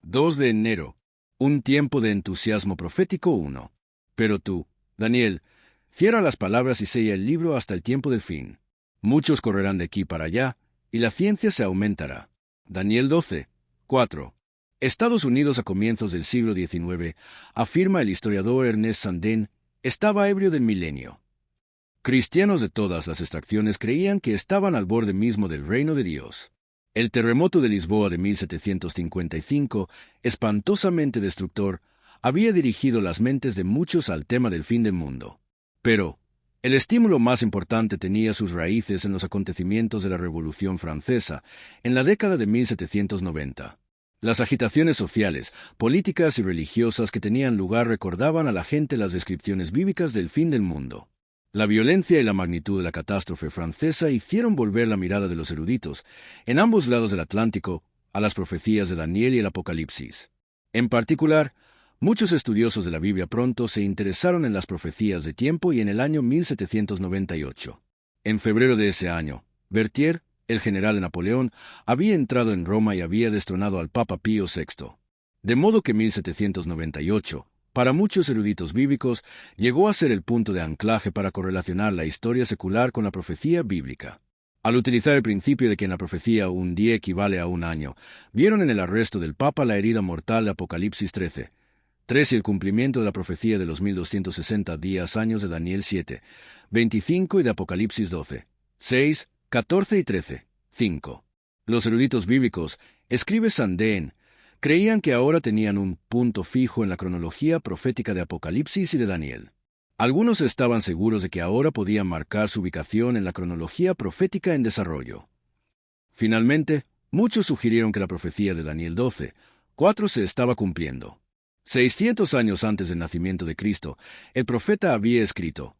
2 de enero. Un tiempo de entusiasmo profético 1. Pero tú, Daniel, cierra las palabras y sella el libro hasta el tiempo del fin. Muchos correrán de aquí para allá, y la ciencia se aumentará. Daniel 12, 4. Estados Unidos a comienzos del siglo XIX, afirma el historiador Ernest Sandén, estaba ebrio del milenio. Cristianos de todas las extracciones creían que estaban al borde mismo del reino de Dios. El terremoto de Lisboa de 1755, espantosamente destructor, había dirigido las mentes de muchos al tema del fin del mundo. Pero el estímulo más importante tenía sus raíces en los acontecimientos de la Revolución Francesa, en la década de 1790. Las agitaciones sociales, políticas y religiosas que tenían lugar recordaban a la gente las descripciones bíblicas del fin del mundo. La violencia y la magnitud de la catástrofe francesa hicieron volver la mirada de los eruditos, en ambos lados del Atlántico, a las profecías de Daniel y el Apocalipsis. En particular, muchos estudiosos de la Biblia pronto se interesaron en las profecías de tiempo y en el año 1798. En febrero de ese año, Berthier, el general de Napoleón, había entrado en Roma y había destronado al Papa Pío VI. De modo que 1798, para muchos eruditos bíblicos, llegó a ser el punto de anclaje para correlacionar la historia secular con la profecía bíblica. Al utilizar el principio de que en la profecía un día equivale a un año, vieron en el arresto del Papa la herida mortal de Apocalipsis 13, 3 y el cumplimiento de la profecía de los 1260 días años de Daniel 7, 25 y de Apocalipsis 12, 6, 14 y 13, 5. Los eruditos bíblicos, escribe Sandén, creían que ahora tenían un punto fijo en la cronología profética de Apocalipsis y de Daniel. Algunos estaban seguros de que ahora podían marcar su ubicación en la cronología profética en desarrollo. Finalmente, muchos sugirieron que la profecía de Daniel 12, 4 se estaba cumpliendo. 600 años antes del nacimiento de Cristo, el profeta había escrito: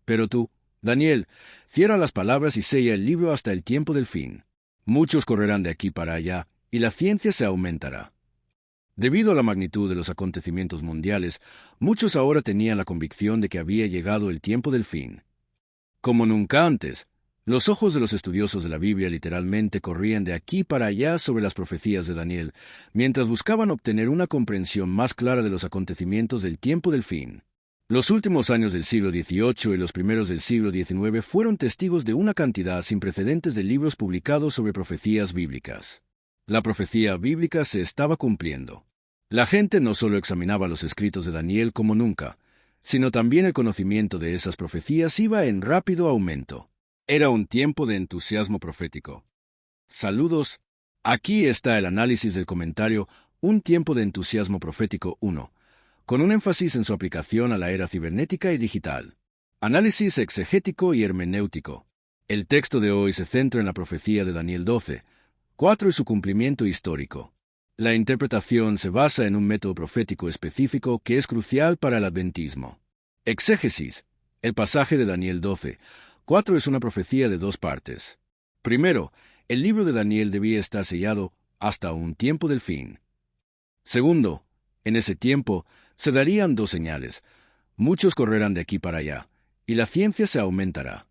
«Pero tú, Daniel, cierra las palabras y sella el libro hasta el tiempo del fin. Muchos correrán de aquí para allá, y la ciencia se aumentará». Debido a la magnitud de los acontecimientos mundiales, muchos ahora tenían la convicción de que había llegado el tiempo del fin. Como nunca antes, los ojos de los estudiosos de la Biblia literalmente corrían de aquí para allá sobre las profecías de Daniel, mientras buscaban obtener una comprensión más clara de los acontecimientos del tiempo del fin. Los últimos años del siglo XVIII y los primeros del siglo XIX fueron testigos de una cantidad sin precedentes de libros publicados sobre profecías bíblicas. La profecía bíblica se estaba cumpliendo. La gente no solo examinaba los escritos de Daniel como nunca, sino también el conocimiento de esas profecías iba en rápido aumento. Era un tiempo de entusiasmo profético. Saludos. Aquí está el análisis del comentario Un tiempo de entusiasmo profético 1, con un énfasis en su aplicación a la era cibernética y digital. Análisis exegético y hermenéutico. El texto de hoy se centra en la profecía de Daniel 12, 4 y su cumplimiento histórico. La interpretación se basa en un método profético específico que es crucial para el adventismo. Exégesis. El pasaje de Daniel 12, 4 es una profecía de dos partes. Primero, el libro de Daniel debía estar sellado hasta un tiempo del fin. Segundo, en ese tiempo se darían dos señales. Muchos correrán de aquí para allá, y la ciencia se aumentará.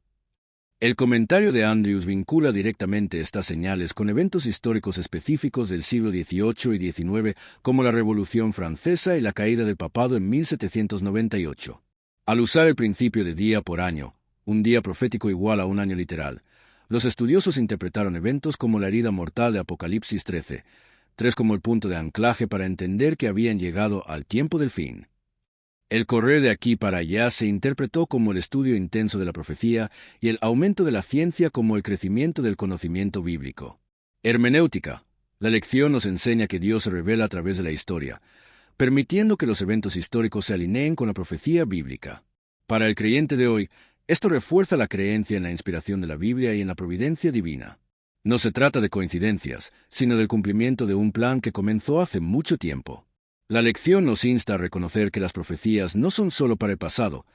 El comentario de Andrews vincula directamente estas señales con eventos históricos específicos del siglo XVIII y XIX, como la Revolución Francesa y la caída del papado en 1798. Al usar el principio de día por año, un día profético igual a un año literal, los estudiosos interpretaron eventos como la herida mortal de Apocalipsis 13, 3 como el punto de anclaje para entender que habían llegado al tiempo del fin. El correr de aquí para allá se interpretó como el estudio intenso de la profecía y el aumento de la ciencia como el crecimiento del conocimiento bíblico. Hermenéutica. La lección nos enseña que Dios se revela a través de la historia, permitiendo que los eventos históricos se alineen con la profecía bíblica. Para el creyente de hoy, esto refuerza la creencia en la inspiración de la Biblia y en la providencia divina. No se trata de coincidencias, sino del cumplimiento de un plan que comenzó hace mucho tiempo. La lección nos insta a reconocer que las profecías no son solo para el pasado,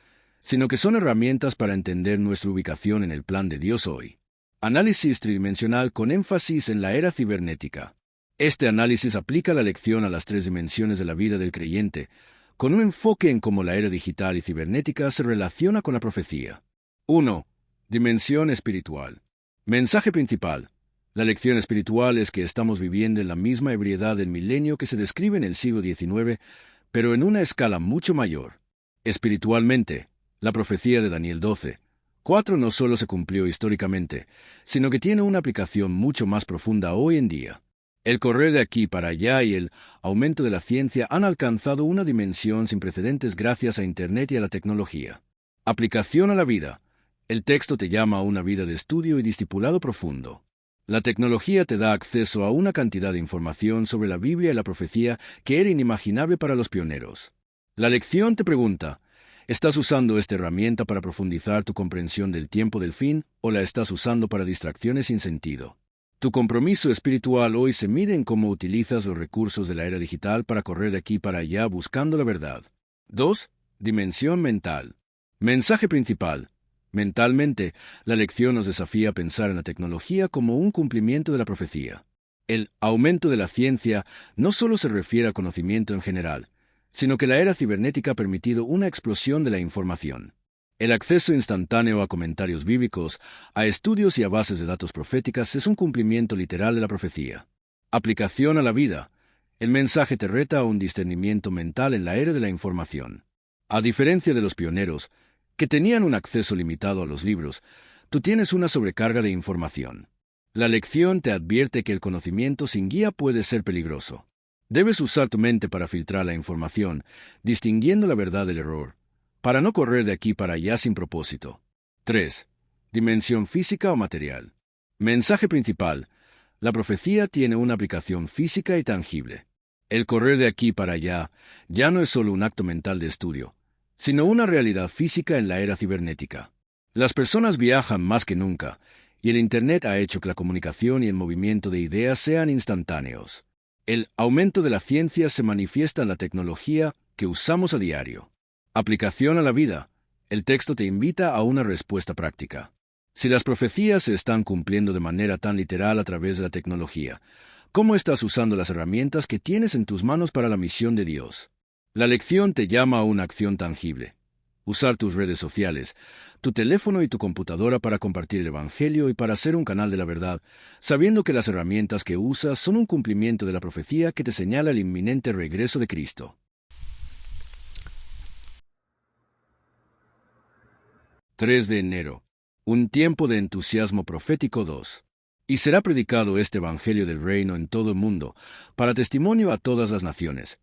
sino que son herramientas para entender nuestra ubicación en el plan de Dios hoy. Análisis tridimensional con énfasis en la era cibernética. Este análisis aplica la lección a las tres dimensiones de la vida del creyente, con un enfoque en cómo la era digital y cibernética se relaciona con la profecía. 1. Dimensión espiritual. Mensaje principal. La lección espiritual es que estamos viviendo en la misma ebriedad del milenio que se describe en el siglo XIX, pero en una escala mucho mayor. Espiritualmente, la profecía de Daniel 12:4 no solo se cumplió históricamente, sino que tiene una aplicación mucho más profunda hoy en día. El correr de aquí para allá y el aumento de la ciencia han alcanzado una dimensión sin precedentes gracias a Internet y a la tecnología. Aplicación a la vida. El texto te llama a una vida de estudio y discipulado profundo. La tecnología te da acceso a una cantidad de información sobre la Biblia y la profecía que era inimaginable para los pioneros. La lección te pregunta, ¿estás usando esta herramienta para profundizar tu comprensión del tiempo del fin o la estás usando para distracciones sin sentido? Tu compromiso espiritual hoy se mide en cómo utilizas los recursos de la era digital para correr de aquí para allá buscando la verdad. 2. Dimensión mental. Mensaje principal. Mentalmente, la lección nos desafía a pensar en la tecnología como un cumplimiento de la profecía. El aumento de la ciencia no solo se refiere a conocimiento en general, sino que la era cibernética ha permitido una explosión de la información. El acceso instantáneo a comentarios bíblicos, a estudios y a bases de datos proféticas es un cumplimiento literal de la profecía. Aplicación a la vida. El mensaje te reta a un discernimiento mental en la era de la información. A diferencia de los pioneros, que tenían un acceso limitado a los libros, tú tienes una sobrecarga de información. La lección te advierte que el conocimiento sin guía puede ser peligroso. Debes usar tu mente para filtrar la información, distinguiendo la verdad del error, para no correr de aquí para allá sin propósito. 3. Dimensión física o material. Mensaje principal. La profecía tiene una aplicación física y tangible. El correr de aquí para allá ya no es solo un acto mental de estudio, sino una realidad física en la era cibernética. Las personas viajan más que nunca, y el Internet ha hecho que la comunicación y el movimiento de ideas sean instantáneos. El aumento de la ciencia se manifiesta en la tecnología que usamos a diario. Aplicación a la vida. El texto te invita a una respuesta práctica. Si las profecías se están cumpliendo de manera tan literal a través de la tecnología, ¿cómo estás usando las herramientas que tienes en tus manos para la misión de Dios? La lección te llama a una acción tangible. Usar tus redes sociales, tu teléfono y tu computadora para compartir el Evangelio y para ser un canal de la verdad, sabiendo que las herramientas que usas son un cumplimiento de la profecía que te señala el inminente regreso de Cristo. 3 de enero. Un tiempo de entusiasmo profético 2. Y será predicado este Evangelio del Reino en todo el mundo, para testimonio a todas las naciones.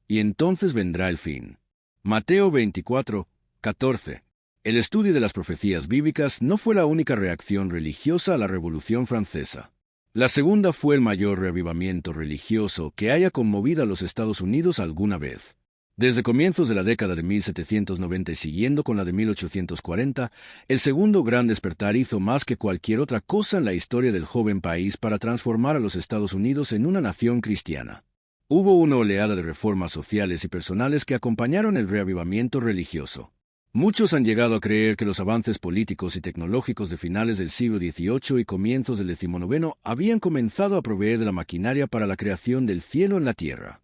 Y entonces vendrá el fin. Mateo 24:14. El estudio de las profecías bíblicas no fue la única reacción religiosa a la Revolución Francesa. La segunda fue el mayor reavivamiento religioso que haya conmovido a los Estados Unidos alguna vez. Desde comienzos de la década de 1790 y siguiendo con la de 1840, el segundo gran despertar hizo más que cualquier otra cosa en la historia del joven país para transformar a los Estados Unidos en una nación cristiana. Hubo una oleada de reformas sociales y personales que acompañaron el reavivamiento religioso. Muchos han llegado a creer que los avances políticos y tecnológicos de finales del siglo XVIII y comienzos del XIX habían comenzado a proveer de la maquinaria para la creación del cielo en la tierra.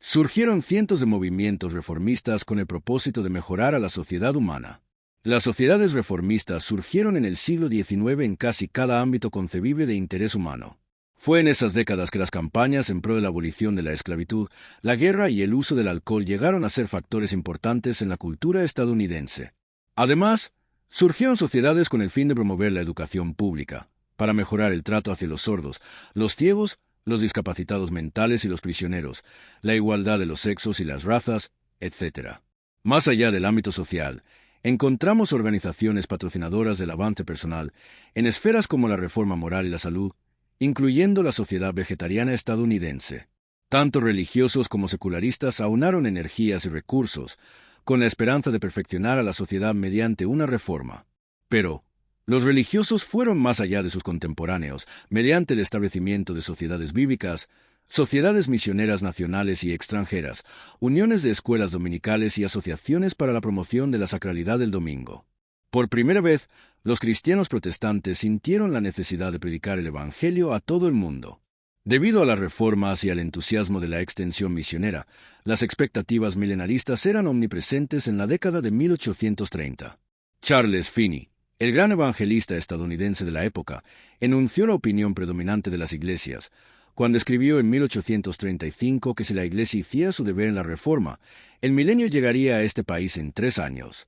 Surgieron cientos de movimientos reformistas con el propósito de mejorar a la sociedad humana. Las sociedades reformistas surgieron en el siglo XIX en casi cada ámbito concebible de interés humano. Fue en esas décadas que las campañas en pro de la abolición de la esclavitud, la guerra y el uso del alcohol llegaron a ser factores importantes en la cultura estadounidense. Además, surgieron sociedades con el fin de promover la educación pública, para mejorar el trato hacia los sordos, los ciegos, los discapacitados mentales y los prisioneros, la igualdad de los sexos y las razas, etc. Más allá del ámbito social, encontramos organizaciones patrocinadoras del avance personal en esferas como la reforma moral y la salud, incluyendo la Sociedad Vegetariana Estadounidense. Tanto religiosos como secularistas aunaron energías y recursos con la esperanza de perfeccionar a la sociedad mediante una reforma. Pero los religiosos fueron más allá de sus contemporáneos, mediante el establecimiento de sociedades bíblicas, sociedades misioneras nacionales y extranjeras, uniones de escuelas dominicales y asociaciones para la promoción de la sacralidad del domingo. Por primera vez, los cristianos protestantes sintieron la necesidad de predicar el Evangelio a todo el mundo. Debido a las reformas y al entusiasmo de la extensión misionera, las expectativas milenaristas eran omnipresentes en la década de 1830. Charles Finney, El gran evangelista estadounidense de la época enunció la opinión predominante de las iglesias, cuando escribió en 1835 que si la Iglesia hiciera su deber en la Reforma, el milenio llegaría a este país en 3 años.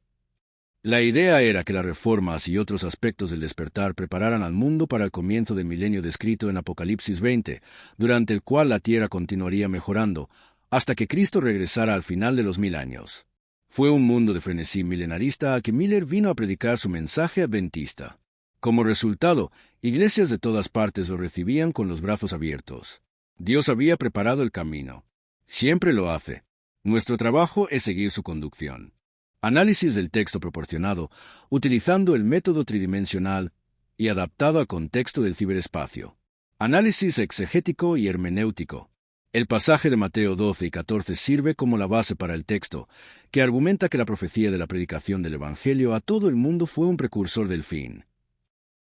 La idea era que las reformas y otros aspectos del despertar prepararan al mundo para el comienzo del milenio descrito en Apocalipsis 20, durante el cual la tierra continuaría mejorando, hasta que Cristo regresara al final de los 1000 años. Fue un mundo de frenesí milenarista al que Miller vino a predicar su mensaje adventista. Como resultado, iglesias de todas partes lo recibían con los brazos abiertos. Dios había preparado el camino. Siempre lo hace. Nuestro trabajo es seguir su conducción. Análisis del texto proporcionado, utilizando el método tridimensional y adaptado al contexto del ciberespacio. Análisis exegético y hermenéutico. El pasaje de Mateo 12 y 14 sirve como la base para el texto, que argumenta que la profecía de la predicación del Evangelio a todo el mundo fue un precursor del fin.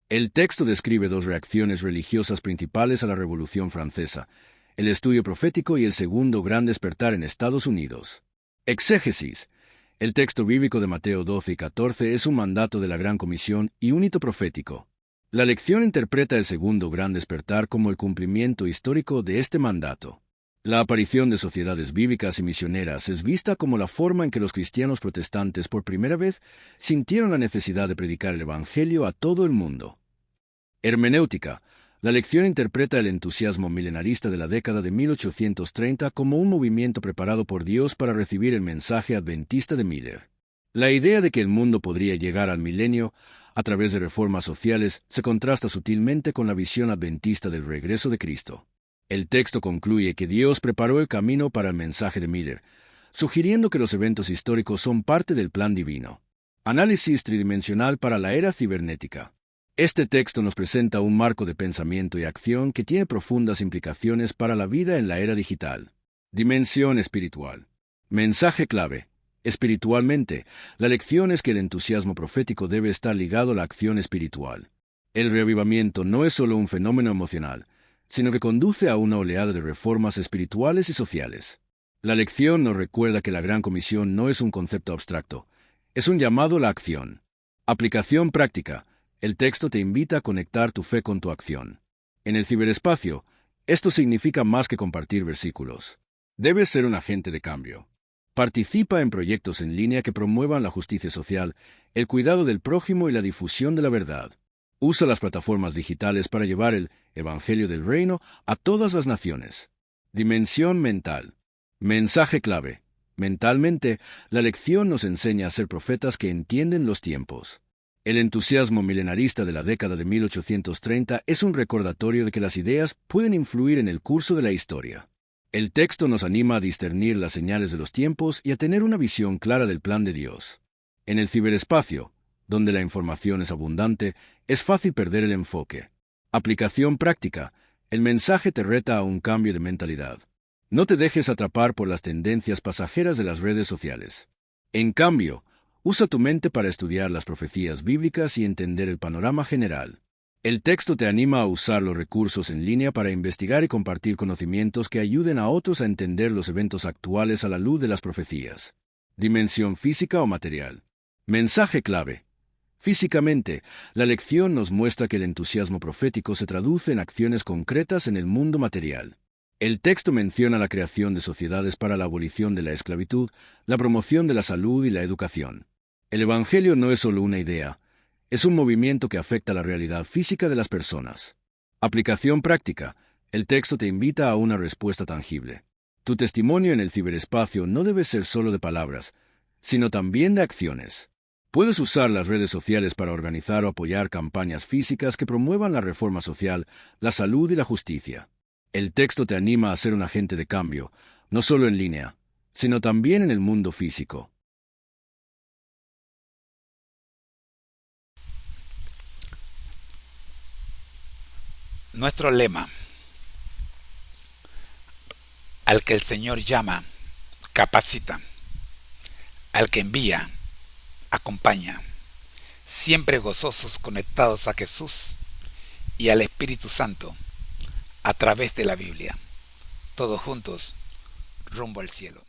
El texto describe 2 reacciones religiosas principales a la Revolución Francesa, el estudio profético y el segundo gran despertar en Estados Unidos. Exégesis. El texto bíblico de Mateo 12 y 14 es un mandato de la Gran Comisión y un hito profético. La lección interpreta el segundo gran despertar como el cumplimiento histórico de este mandato. La aparición de sociedades bíblicas y misioneras es vista como la forma en que los cristianos protestantes por primera vez sintieron la necesidad de predicar el Evangelio a todo el mundo. Hermenéutica. La lección interpreta el entusiasmo milenarista de la década de 1830 como un movimiento preparado por Dios para recibir el mensaje adventista de Miller. La idea de que el mundo podría llegar al milenio a través de reformas sociales se contrasta sutilmente con la visión adventista del regreso de Cristo. El texto concluye que Dios preparó el camino para el mensaje de Miller, sugiriendo que los eventos históricos son parte del plan divino. Análisis tridimensional para la era cibernética. Este texto nos presenta un marco de pensamiento y acción que tiene profundas implicaciones para la vida en la era digital. Dimensión espiritual. Mensaje clave. Espiritualmente, la lección es que el entusiasmo profético debe estar ligado a la acción espiritual. El reavivamiento no es solo un fenómeno emocional, sino que conduce a una oleada de reformas espirituales y sociales. La lección nos recuerda que la Gran Comisión no es un concepto abstracto, es un llamado a la acción. Aplicación práctica. El texto te invita a conectar tu fe con tu acción. En el ciberespacio, esto significa más que compartir versículos. Debes ser un agente de cambio. Participa en proyectos en línea que promuevan la justicia social, el cuidado del prójimo y la difusión de la verdad. Usa las plataformas digitales para llevar el Evangelio del Reino a todas las naciones. Dimensión mental. Mensaje clave. Mentalmente, la lección nos enseña a ser profetas que entienden los tiempos. El entusiasmo milenarista de la década de 1830 es un recordatorio de que las ideas pueden influir en el curso de la historia. El texto nos anima a discernir las señales de los tiempos y a tener una visión clara del plan de Dios. En el ciberespacio, donde la información es abundante, es fácil perder el enfoque. Aplicación práctica. El mensaje te reta a un cambio de mentalidad. No te dejes atrapar por las tendencias pasajeras de las redes sociales. En cambio, usa tu mente para estudiar las profecías bíblicas y entender el panorama general. El texto te anima a usar los recursos en línea para investigar y compartir conocimientos que ayuden a otros a entender los eventos actuales a la luz de las profecías. Dimensión física o material. Mensaje clave. Físicamente, la lección nos muestra que el entusiasmo profético se traduce en acciones concretas en el mundo material. El texto menciona la creación de sociedades para la abolición de la esclavitud, la promoción de la salud y la educación. El Evangelio no es solo una idea, es un movimiento que afecta la realidad física de las personas. Aplicación práctica. El texto te invita a una respuesta tangible. Tu testimonio en el ciberespacio no debe ser solo de palabras, sino también de acciones. Puedes usar las redes sociales para organizar o apoyar campañas físicas que promuevan la reforma social, la salud y la justicia. El texto te anima a ser un agente de cambio, no solo en línea, sino también en el mundo físico. Nuestro lema: al que el Señor llama, capacita; al que envía, acompaña. Siempre gozosos, conectados a Jesús y al Espíritu Santo a través de la Biblia. Todos juntos, rumbo al cielo.